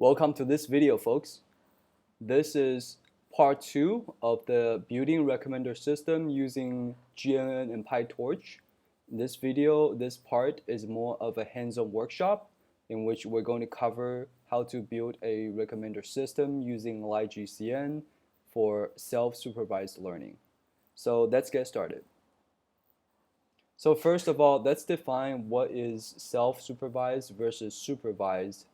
Welcome to this video, folks. This is part 2 of the building recommender system using GNN and PyTorch. In this video, this part is more of a hands-on workshop in which we're going to cover how to build a recommender system using LightGCN for self-supervised learning. So let's get started. So first of all, let's define what is self-supervised versus supervised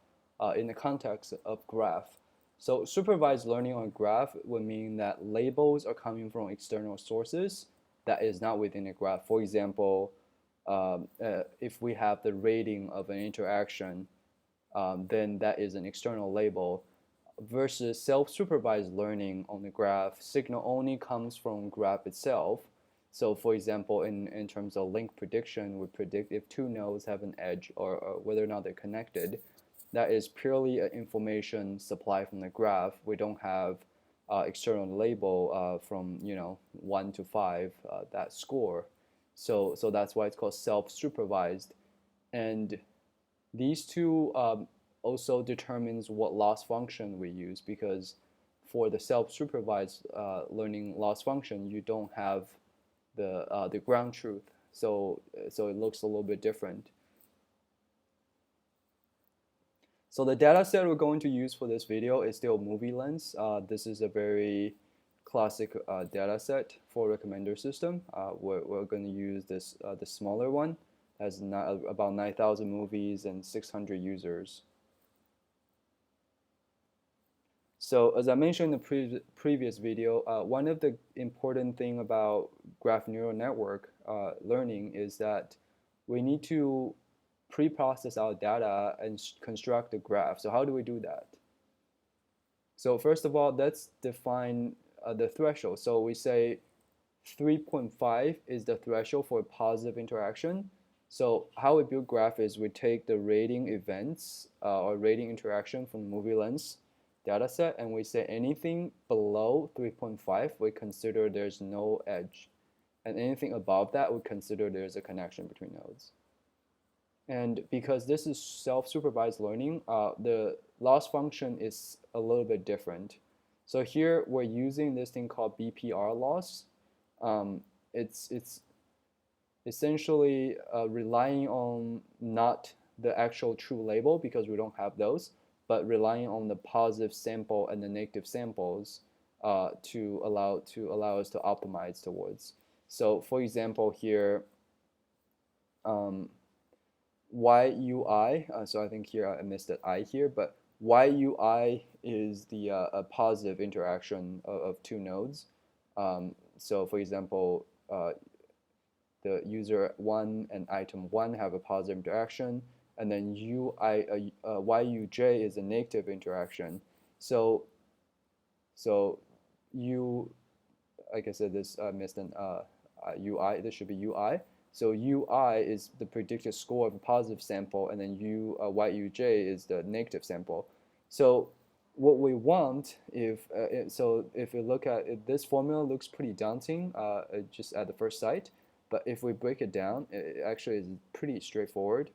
in the context of graph. So supervised learning on graph would mean that labels are coming from external sources that is not within the graph. For example, if we have the rating of an interaction, then that is an external label, versus self-supervised learning on the graph. Signal only comes from graph itself. So for example, in terms of link prediction, we predict if two nodes have an edge or whether or not they're connected. That is purely information supply from the graph. We don't have external label from 1 to 5 that score. So that's why it's called self-supervised. And these two also determines what loss function we use, because for the self-supervised learning loss function, you don't have the ground truth. So it looks a little bit different. So the data set we're going to use for this video is still movie lens. This is a very classic data set for recommender system. We're going to use this the smaller one. Has about 9,000 movies and 600 users. So as I mentioned in the previous video, one of the important thing about graph neural network learning is that we need to pre-process our data and construct a graph. So how do we do that? So first of all, let's define the threshold. So we say 3.5 is the threshold for a positive interaction. So how we build graph is we take the rating events or rating interaction from movie lens data set, and we say anything below 3.5 we consider there's no edge, and anything above that we consider there's a connection between nodes. And because this is self-supervised learning, the loss function is a little bit different. So here we're using this thing called BPR loss. It's essentially relying on not the actual true label, because we don't have those, but relying on the positive sample and the negative samples to allow us to optimize towards. So for example here, YUI, so I think here I missed that I here, but YUI is the a positive interaction of two nodes. So for example, the user 1 and item 1 have a positive interaction, and then YUJ is a negative interaction. So like I said, this missed an UI, this should be UI. So UI is the predicted score of a positive sample, and then YUJ is the negative sample. So what we want, if you look at it, this formula looks pretty daunting just at the first sight, but if we break it down, it actually is pretty straightforward.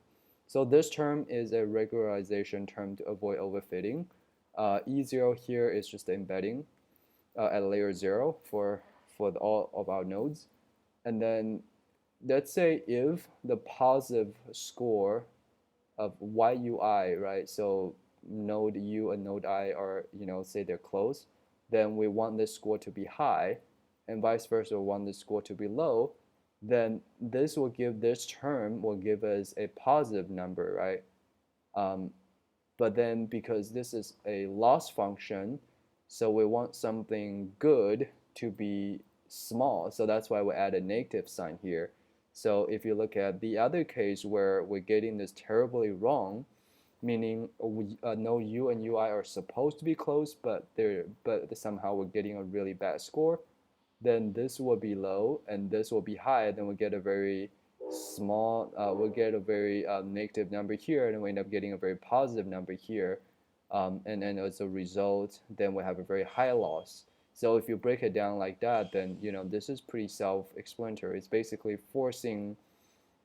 So this term is a regularization term to avoid overfitting. E0 here is just the embedding at layer 0 for all of our nodes. And then let's say if the positive score of YUI, right, so node U and node I are, say they're close, then we want this score to be high, and vice versa, we want this score to be low, then this term will give us a positive number, right? But then because this is a loss function, so we want something good to be small, so that's why we add a negative sign here. So if you look at the other case where we're getting this terribly wrong, meaning node U and UI are supposed to be close, but somehow we're getting a really bad score, then this will be low and this will be high. Then we'll get a very small, we'll get a very negative number here, and we end up getting a very positive number here. And then as a result, then we have a very high loss. So if you break it down like that, then this is pretty self-explanatory. It's basically forcing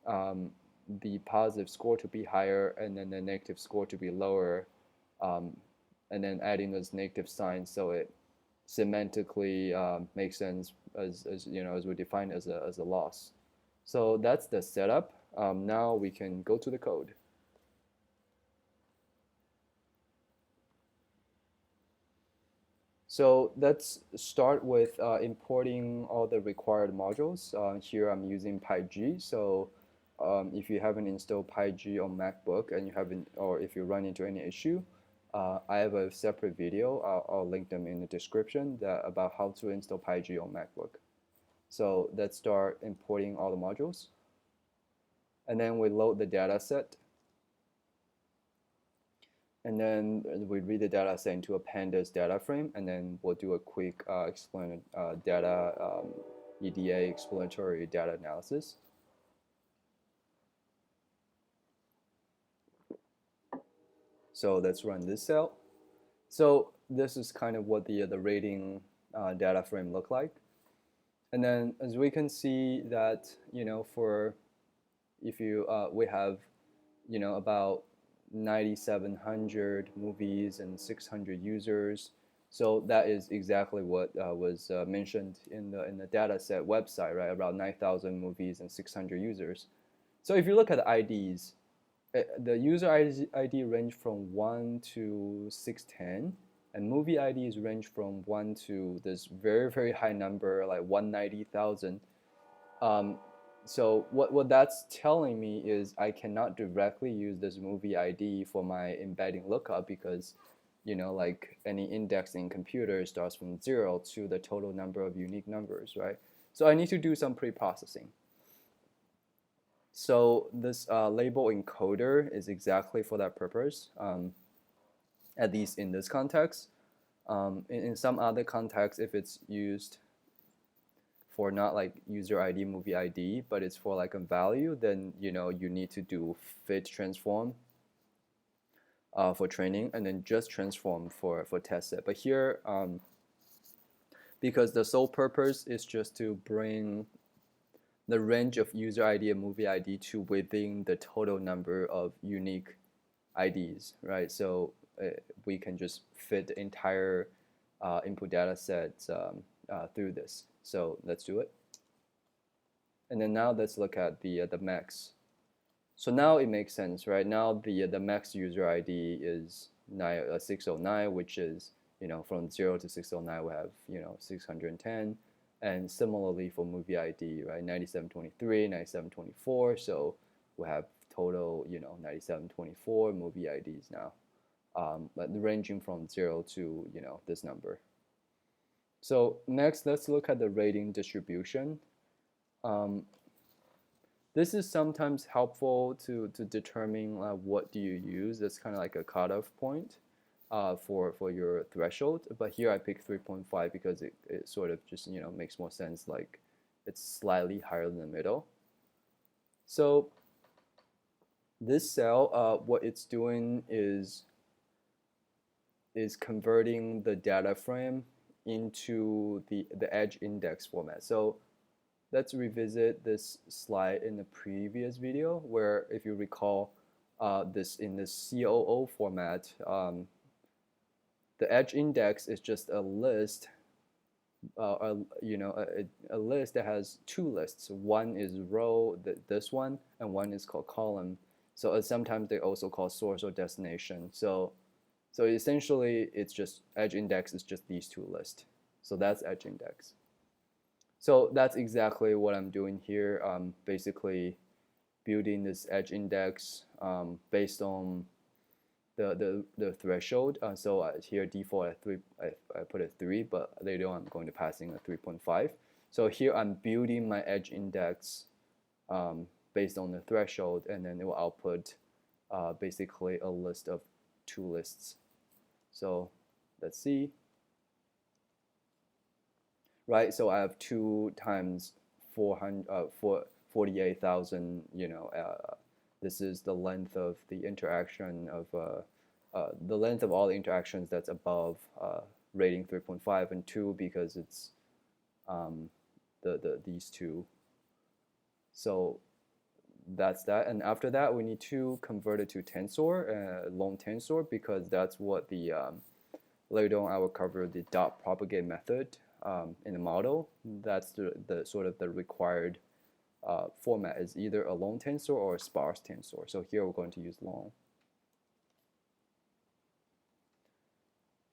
the positive score to be higher and then the negative score to be lower and then adding those negative signs so it semantically makes sense as you know, as we define as a loss. So that's the setup. Now we can go to the code. So let's start with importing all the required modules. Here I'm using PyG. So if you haven't installed PyG on MacBook and you haven't, or if you run into any issue, I have a separate video. I'll link them in the description about how to install PyG on MacBook. So let's start importing all the modules. And then we load the data set. And then we read the data set into a pandas data frame, and then we'll do a quick EDA, exploratory data analysis. So let's run this cell. So this is kind of what the rating data frame look like. And then as we can see that, you know, for if you we have, you know, about 9,700 movies and 600 users. So that is exactly what was mentioned in the dataset website, right? About 9,000 movies and 600 users. So if you look at the IDs, the user ID range from 1 to 610, and movie IDs range from 1 to this very, very high number, like 190,000. So what that's telling me is I cannot directly use this movie ID for my embedding lookup because, you know, like any indexing computer starts from 0 to the total number of unique numbers, right? So I need to do some pre-processing. So this label encoder is exactly for that purpose, at least in this context. In some other contexts, if it's used for not like user ID, movie ID, but it's for like a value, then you know you need to do fit transform for training, and then just transform for test set. But here, because the sole purpose is just to bring the range of user ID and movie ID to within the total number of unique IDs, right? So we can just fit the entire input data set through this. So let's do it. And then now let's look at the max. So now it makes sense, right? Now the max user ID is 609, which is, you know, from 0 to 609 we have, you know, 610. And similarly for movie ID, right? 9723, 9724. So we have total, you know, 9724 movie IDs now, but ranging from 0 to, you know, this number. So next, let's look at the rating distribution. This is sometimes helpful to determine what do you use. That's kind of like a cutoff point for your threshold. But here I picked 3.5 because it sort of just, you know, makes more sense. Like it's slightly higher than the middle. So this cell, what it's doing is converting the data frame into the edge index format. So let's revisit this slide in the previous video where, if you recall, this in the COO format, the edge index is just a list, you know, a list that has two lists. One is row, this one, and one is called column. So sometimes they also call source or destination. So essentially, it's just edge index is just these two lists. So that's edge index. So that's exactly what I'm doing here. Basically, building this edge index based on the threshold. So here default at 3, I put a 3, but later on I'm going to pass in a 3.5. So here I'm building my edge index based on the threshold, and then it will output basically a list of two lists. So let's see. Right, so I have 2 times 48,000. You know, this is the length of the interaction of the length of all the interactions that's above rating 3.5, and 2 because it's these two. So that's that, and after that we need to convert it to tensor, long tensor, because that's what the Later on, I will cover the dot propagate method in the model. That's the sort of the required format is either a long tensor or a sparse tensor. So here we're going to use long.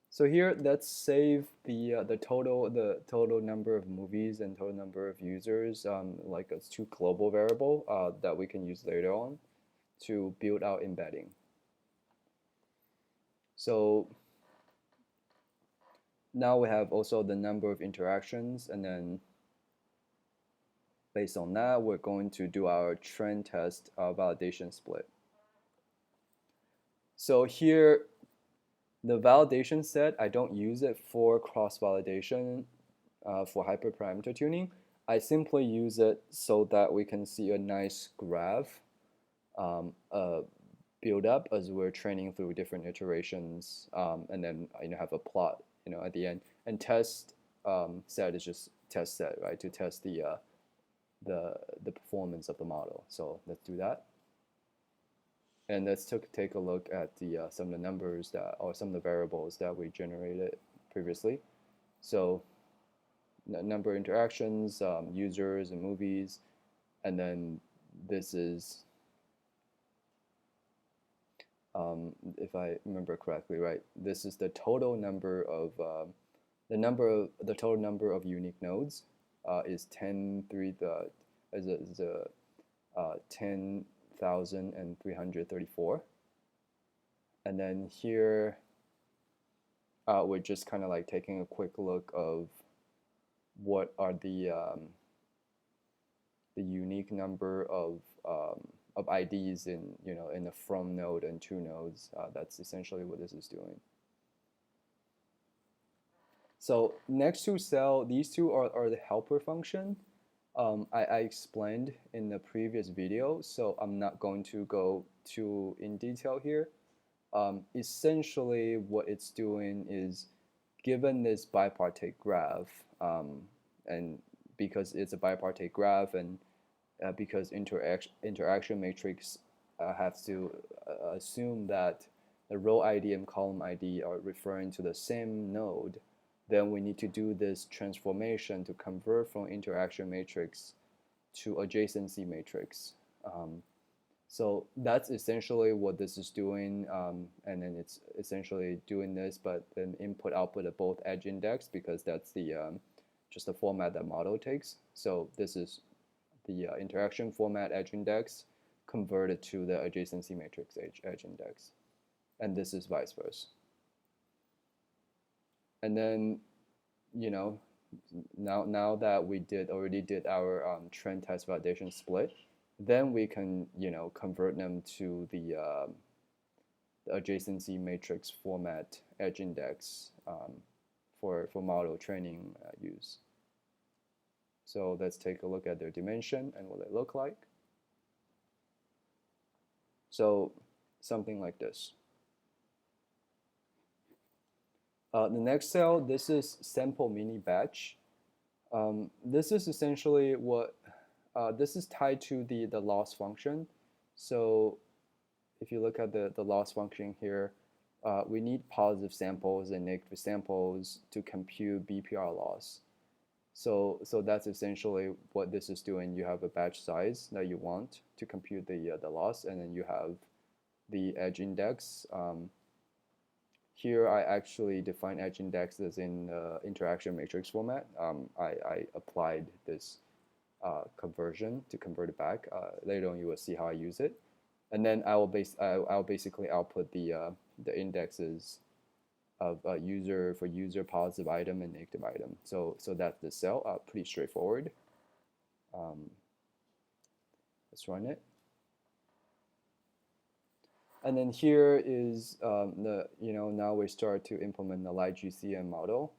So here, let's save the total number of movies and total number of users like as two global variable that we can use later on to build out embedding. So now we have also the number of interactions, and then based on that, we're going to do our trend test validation split. So here, the validation set, I don't use it for cross-validation for hyperparameter tuning. I simply use it so that we can see a nice graph build up as we're training through different iterations, and then have a plot at the end. And test set is just test set, right, to test the performance of the model. So let's do that. And let's take a look at some of the numbers some of the variables that we generated previously. So number of interactions, users and movies, and then this is, if I remember correctly, right? This is the total number of the total number of unique nodes is 10,334, and then here we're just kind of like taking a quick look of what are the unique number of IDs in in a from node and to nodes. That's essentially what this is doing. So next to cell, these two are the helper function. I explained in the previous video, so I'm not going to go too in detail here. Essentially, what it's doing is, given this bipartite graph, and because it's a bipartite graph, and because interaction matrix has to assume that the row ID and column ID are referring to the same node, then we need to do this transformation to convert from interaction matrix to adjacency matrix. So that's essentially what this is doing, and then it's essentially doing this, but then input output at both edge index, because that's just the format that model takes. So this is the interaction format edge index converted to the adjacency matrix edge index, and this is vice versa. And then, now that we already did our trend test validation split, then we can convert them to the adjacency matrix format edge index for model training use. So let's take a look at their dimension and what they look like. So something like this. The next cell, this is sample mini batch. This is essentially what this is tied to the loss function. So if you look at the loss function here, we need positive samples and negative samples to compute BPR loss. So that's essentially what this is doing. You have a batch size that you want to compute the loss, and then you have the edge index. Here I actually define edge index as in interaction matrix format. I applied this conversion to convert it back. Later on you will see how I use it. And then I'll basically output the indexes of user positive item and negative item. So that's the cell. Pretty straightforward. Let's run it. And then here is now we start to implement the LightGCN model.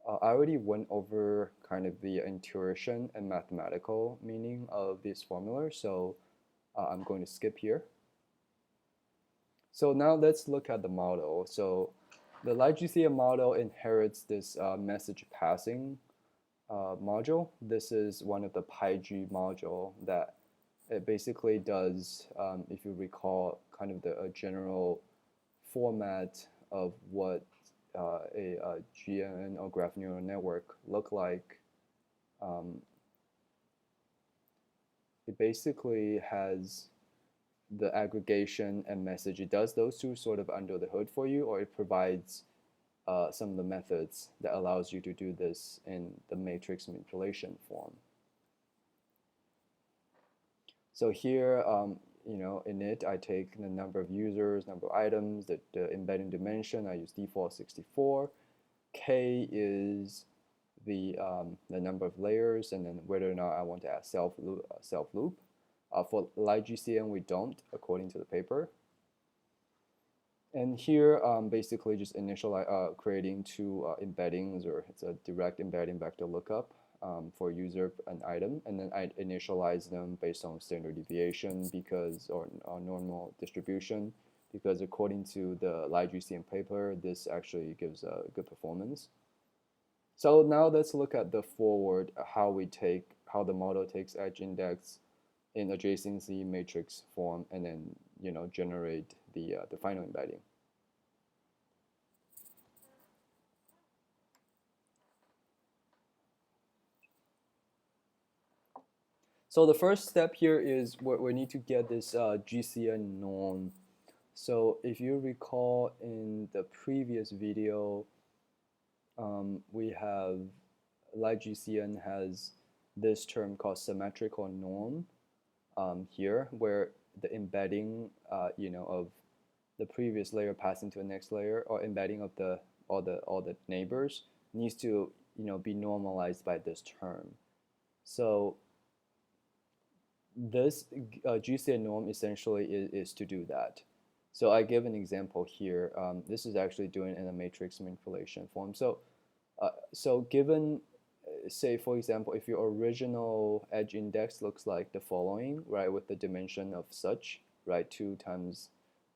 I already went over kind of the intuition and mathematical meaning of this formula, so I'm going to skip here. So now let's look at the model. So the LightGCN model inherits this message passing module. This is one of the PyG module that it basically does, if you recall, kind of a general format of what a GNN or graph neural network look like? It basically has the aggregation and message. It does those two sort of under the hood for you, or it provides some of the methods that allows you to do this in the matrix manipulation form. So here, in it, I take the number of users, number of items, the embedding dimension. I use default 64. K is the number of layers, and then whether or not I want to add self loop. For LightGCN, we don't, according to the paper. And here, basically just creating two embeddings, or it's a direct embedding vector lookup for user and item, and then I initialize them based on standard deviation or normal distribution, because according to the LightGCN paper, this actually gives a good performance. So now let's look at the forward, how the model takes edge index in adjacency matrix form, and then generate the final embedding. So the first step here is we need to get this GCN norm. So if you recall in the previous video, we have LightGCN has this term called symmetrical norm here, where the embedding of the previous layer passing to the next layer, or embedding of all the neighbors, needs to be normalized by this term. So this GCN norm essentially is to do that. So I give an example here. This is actually doing in a matrix manipulation form. So, given, say for example, if your original edge index looks like the following, right, with the dimension of such, right, 2 times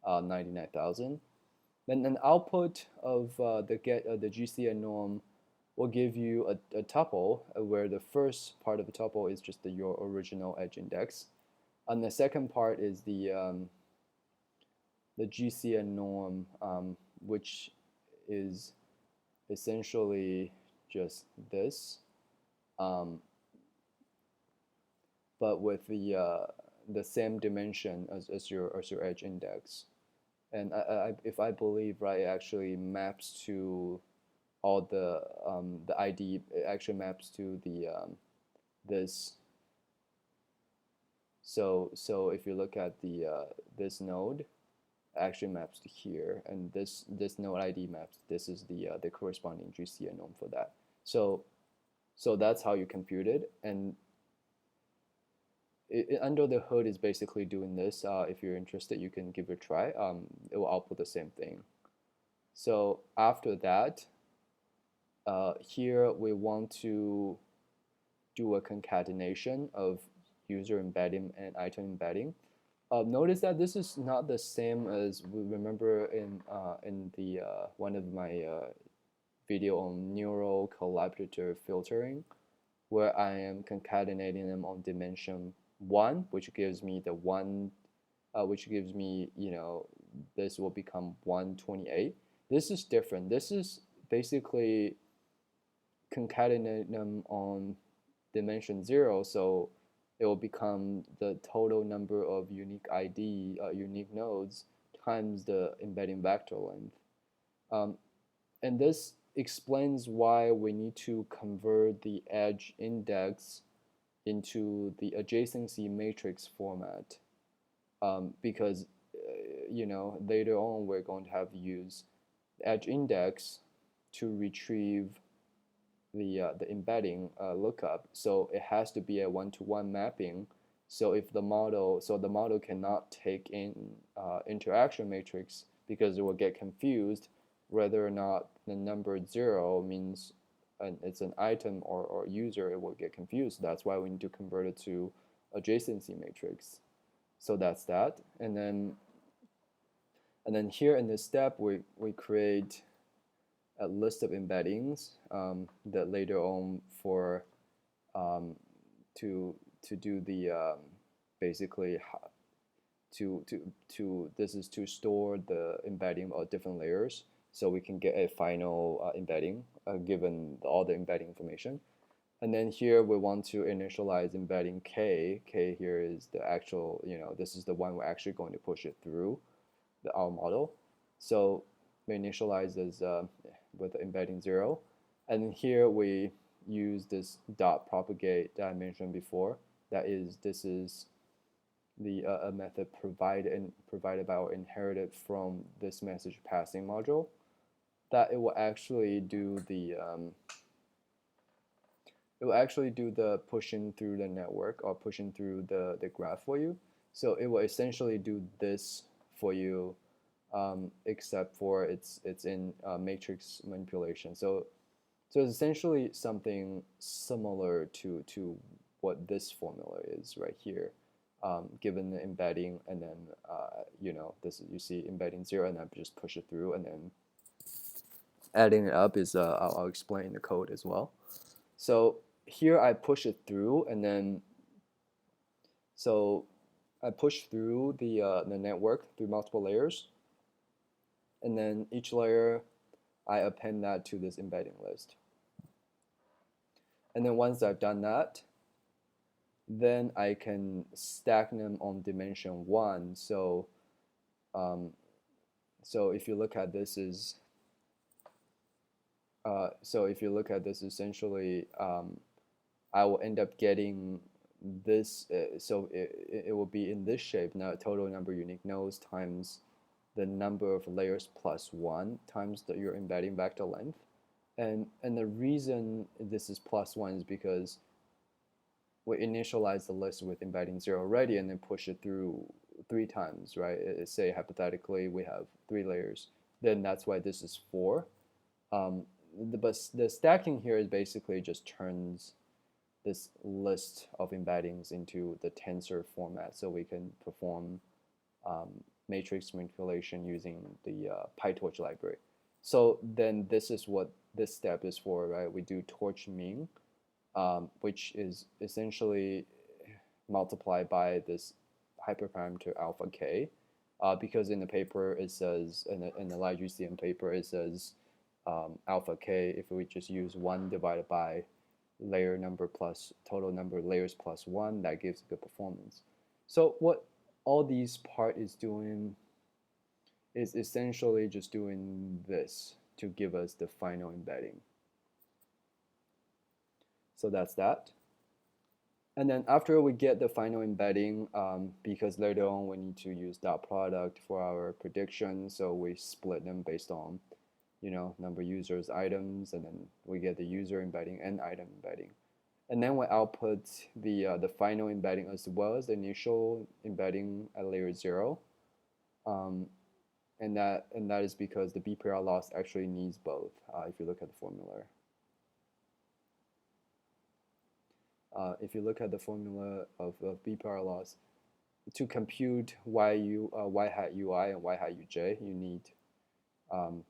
99,000, then an output of the GCN norm will give you a tuple where the first part of the tuple is just your original edge index, and the second part is the GCN norm, which is essentially just this, but with the same dimension as your edge index, and if I believe right, it actually maps to all the ID. It actually maps to the this. So if you look at the this node, actually maps to here, and this node ID maps. This is the corresponding GCN norm for that. So that's how you compute it, and under the hood is basically doing this. If you're interested, you can give it a try. It will output the same thing. So after that, here we want to do a concatenation of user embedding and item embedding. Notice that this is not the same as we remember in the one of my video on neural collaborative filtering, where I am concatenating them on dimension 1, which gives me the 1, which gives me, this will become 128. This is different. This is basically concatenating them on dimension 0, so it will become the total number of unique ID, unique nodes, times the embedding vector length. And this explains why we need to convert the edge index into the adjacency matrix format, because later on we're going to have to use the edge index to retrieve the embedding lookup. So it has to be a one-to-one mapping. So if the model cannot take in interaction matrix, because it will get confused whether or not the number 0 means it's an item or user. It will get confused. That's why we need to convert it to adjacency matrix. So that's that. And then here in this step, we create a list of embeddings that later on for to do the basically this is to store the embedding of different layers. so we can get a final embedding given all the embedding information. And then here we want to initialize embedding k. K here is the actual, this is the one we're actually going to push it through our model. So we initialize as with the embedding 0. And here we use this dot propagate that I mentioned before. This is the a method provided by or inherited from this message passing module, that it will actually do the pushing through the network or pushing through the graph for you. So it will essentially do this for you, except for it's in matrix manipulation. So it's essentially something similar to what this formula is right here, given the embedding, and then this you see embedding 0, and I just push it through, and then adding it up is I'll explain the code as well. So here I push it through, and then so I push through the network through multiple layers, and then each layer I append that to this embedding list. And then once I've done that, then I can stack them on dimension 1. So if you look at this essentially I will end up getting this, so it will be in this shape now, total number of unique nodes times the number of layers plus 1 times your embedding vector length. And the reason this is plus 1 is because we initialize the list with embedding 0 already and then push it through 3 times, right? Say hypothetically we have 3 layers, then that's why this is 4. But the stacking here is basically just turns this list of embeddings into the tensor format, so we can perform matrix manipulation using the PyTorch library. So then this is what this step is for, right? We do torch mean, which is essentially multiplied by this hyperparameter alpha k, because in the paper it says, in the LightGCN paper it says alpha k, if we just use 1 divided by layer number plus total number of layers plus 1, that gives good performance. So what all these part is doing is essentially just doing this to give us the final embedding. So that's that. And then after we get the final embedding, because later on we need to use dot product for our prediction, so we split them based on number of users, items, and then we get the user embedding and item embedding. And then we output the final embedding as well as the initial embedding at layer 0. And that is because the BPR loss actually needs both, if you look at the formula. If you look at the formula of BPR loss, to compute y hat ui and y hat uj, you need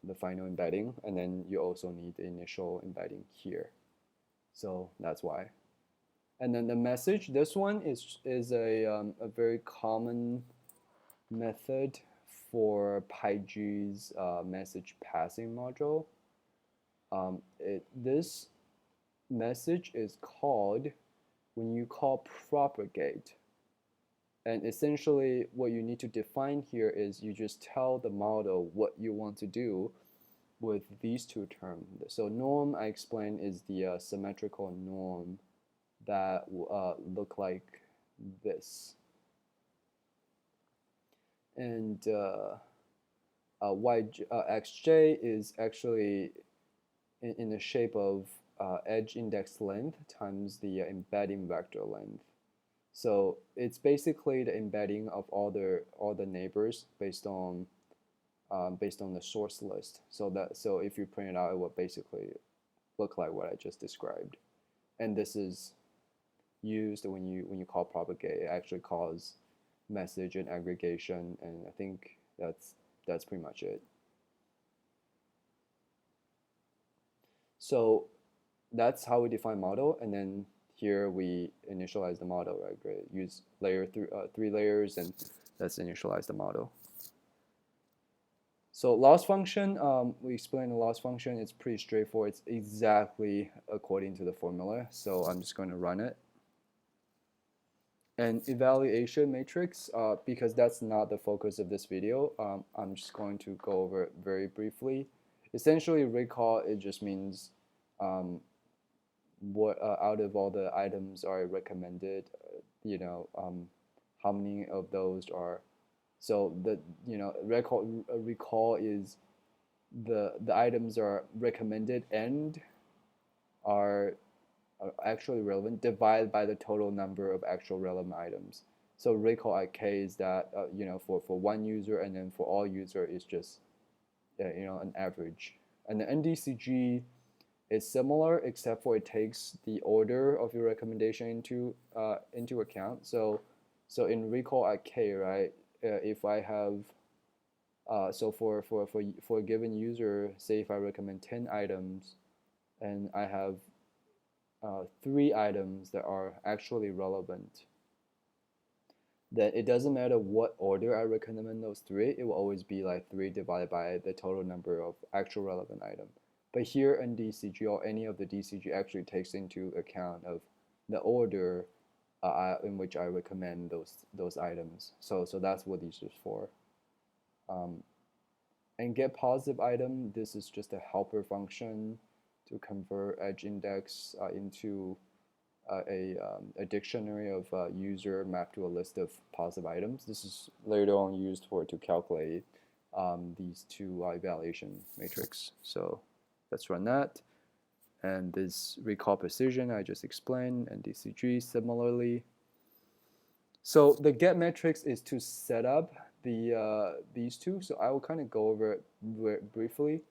the final embedding, and then you also need the initial embedding here. So that's why. And then the message, this one is a very common method for PyG's message passing module. This message is called when you call propagate. And essentially what you need to define here is you just tell the model what you want to do with these 2 terms. So norm, I explained, is the symmetrical norm that look like this. And xj is actually in the shape of edge index length times the embedding vector length. So it's basically the embedding of all the neighbors based on the source list. So if you print it out, it will basically look like what I just described. And this is used when you call propagate. It actually calls message and aggregation, and I think that's pretty much it. So that's how we define model, and then here we initialize the model, right? Great. Use layer 3 layers, and let's initialize the model. So loss function, we explained the loss function. It's pretty straightforward. It's exactly according to the formula. So I'm just going to run it. And evaluation matrix, because that's not the focus of this video, I'm just going to go over it very briefly. Essentially, recall, it just means what out of all the items are recommended, how many of those are. So the recall is the items are recommended and are actually relevant divided by the total number of actual relevant items. So recall at k is that for one user, and then for all user is just an average. And the NDCG is similar, except for it takes the order of your recommendation into account. So in recall at k, right? If I have so for a given user, say if I recommend 10 items, and I have 3 items that are actually relevant, then it doesn't matter what order I recommend those 3, it will always be like 3 divided by the total number of actual relevant items. But here in DCG, or any of the DCG, actually takes into account of the order in which I recommend those items. So that's what these are for. And get positive item, this is just a helper function to convert edge index into a dictionary of user mapped to a list of positive items. This is later on used to calculate these 2 evaluation matrix. So let's run that. And this recall precision I just explained, and DCG similarly. So the get metrics is to set up these 2. So I will kind of go over it briefly.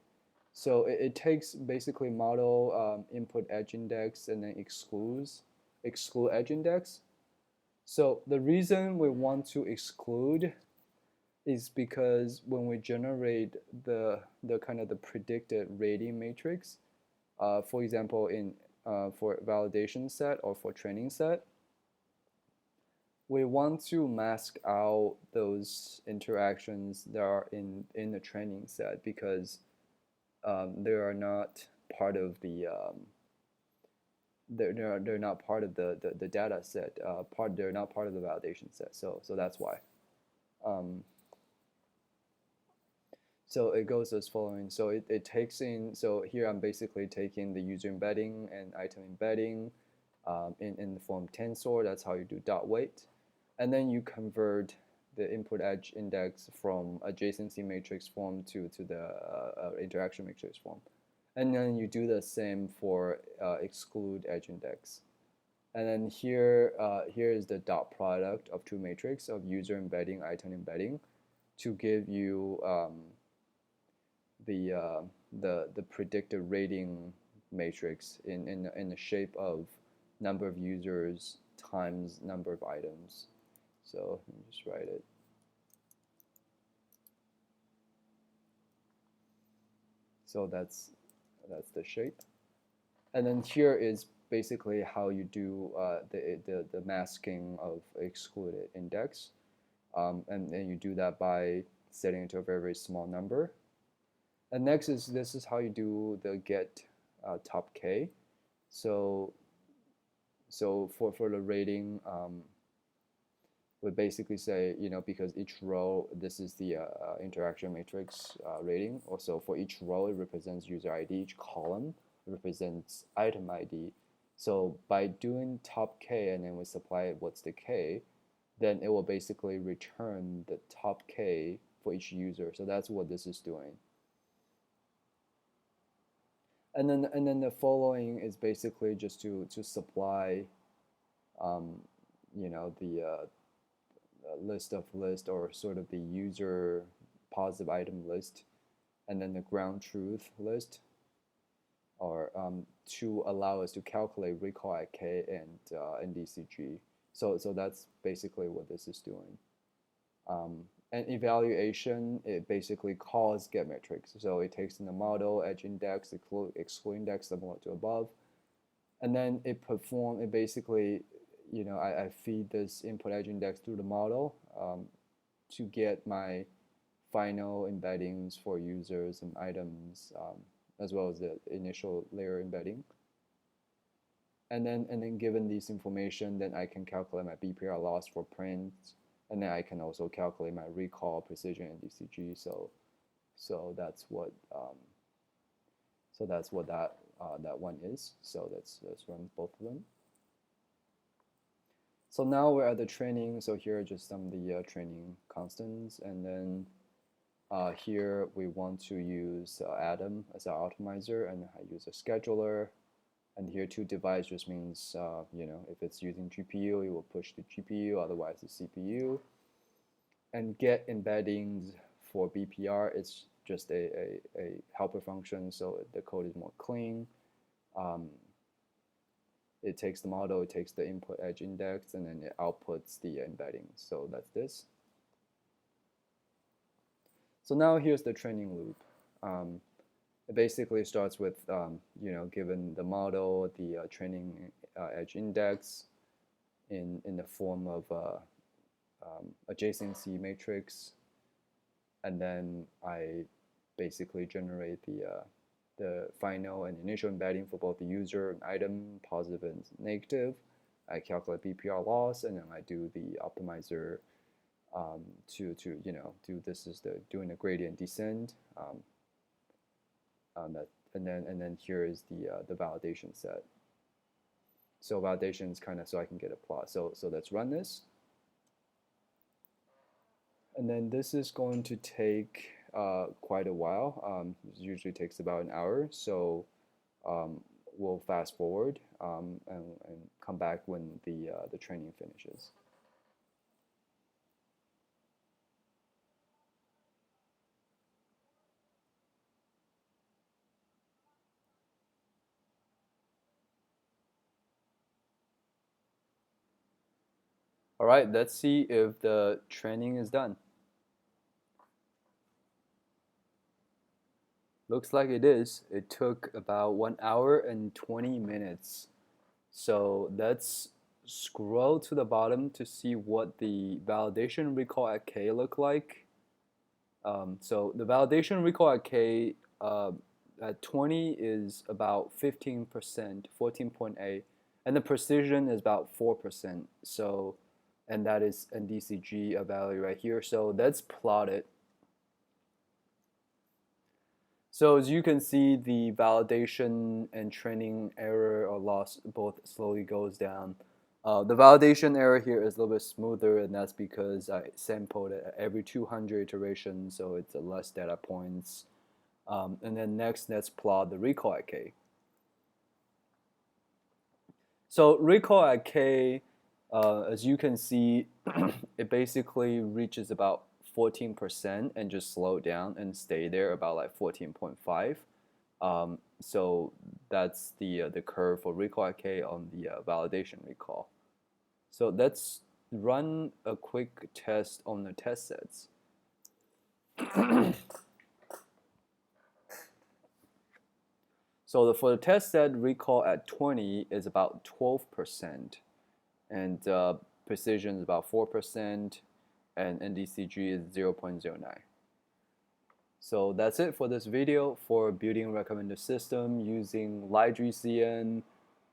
So it takes basically model input edge index and then exclude edge index. So the reason we want to exclude is because when we generate the kind of the predicted rating matrix, for example, for validation set or for training set, we want to mask out those interactions that are in the training set, because they are not part of the they're not part of the data set. They're not part of the validation set. So that's why. So it goes as following. So it takes in. So here I'm basically taking the user embedding and item embedding in the form tensor. That's how you do dot weight, and then you convert the input edge index from adjacency matrix form to the interaction matrix form. And then you do the same for exclude edge index. And then here is the dot product of 2 matrix of user embedding, item embedding, to give you the predicted rating matrix in the shape of number of users times number of items. So let me just write it. So that's the shape. And then here is basically how you do the masking of excluded index. And then you do that by setting it to a very, very small number. And next is this is how you do the get top k. So for the rating, we basically say, because each row, this is the interaction matrix rating. Also, for each row, it represents user ID. Each column represents item ID. So by doing top k and then we supply it what's the k, then it will basically return the top k for each user. So that's what this is doing. And then the following is basically just to supply, the list of list, or sort of the user positive item list, and then the ground truth list, or to allow us to calculate recall at k and NDCG. So that's basically what this is doing. And evaluation, it basically calls get metrics. So it takes in the model, edge index, exclude index, similar to above, and then it basically, I feed this input edge index through the model to get my final embeddings for users and items, as well as the initial layer embedding. And then given this information, then I can calculate my BPR loss for print, and then I can also calculate my recall, precision, and DCG. So that's what that one is. So let's run both of them. So now we're at the training. So here are just some of the training constants, and then here we want to use Atom as our optimizer, and I use a scheduler. And here toDevice just means if it's using GPU, it will push the GPU, otherwise the CPU. And get embeddings for BPR, it's just a helper function, so the code is more clean. It takes the model, it takes the input edge index, and then it outputs the embedding. So that's this. So now here's the training loop. It basically starts with, given the model, the training edge index in the form of adjacency matrix, and then I basically generate the final and initial embedding for both the user and item, positive and negative. I calculate BPR loss, and then I do the optimizer to do this is doing a gradient descent. And then here is the validation set. So validation is kind of so I can get a plot. So let's run this. And then this is going to take quite a while. It usually takes about an hour. So we'll fast forward and come back when the training finishes. All right, let's see if the training is done. Looks like it is. It took about 1 hour and 20 minutes. So let's scroll to the bottom to see what the validation recall at K look like. So the validation recall at K at 20 is about 15%, 14.8, and the precision is about 4%. So, and that is a DCG value right here. So let's plot it. So as you can see, the validation and training error or loss both slowly goes down. The validation error here is a little bit smoother, and that's because I sampled it every 200 iterations, so it's less data points. And then next, let's plot the recall at K. So recall at K, as you can see, it basically reaches about 14% and just slow down and stay there about like 14.5. So that's the curve for recall at K on the validation recall. So let's run a quick test on the test sets. So for the test set, recall at 20 is about 12%, and precision is about 4%, and NDCG is 0.09. So that's it for this video for building a recommender system using LightGCN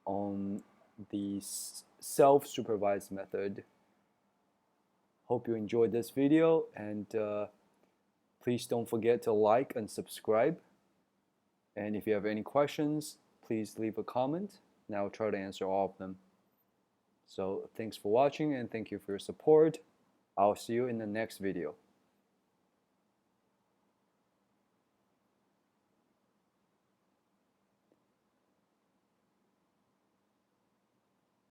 on the self-supervised method. Hope you enjoyed this video, and please don't forget to like and subscribe. And if you have any questions, please leave a comment, and I'll try to answer all of them. So thanks for watching, and thank you for your support. I'll see you in the next video.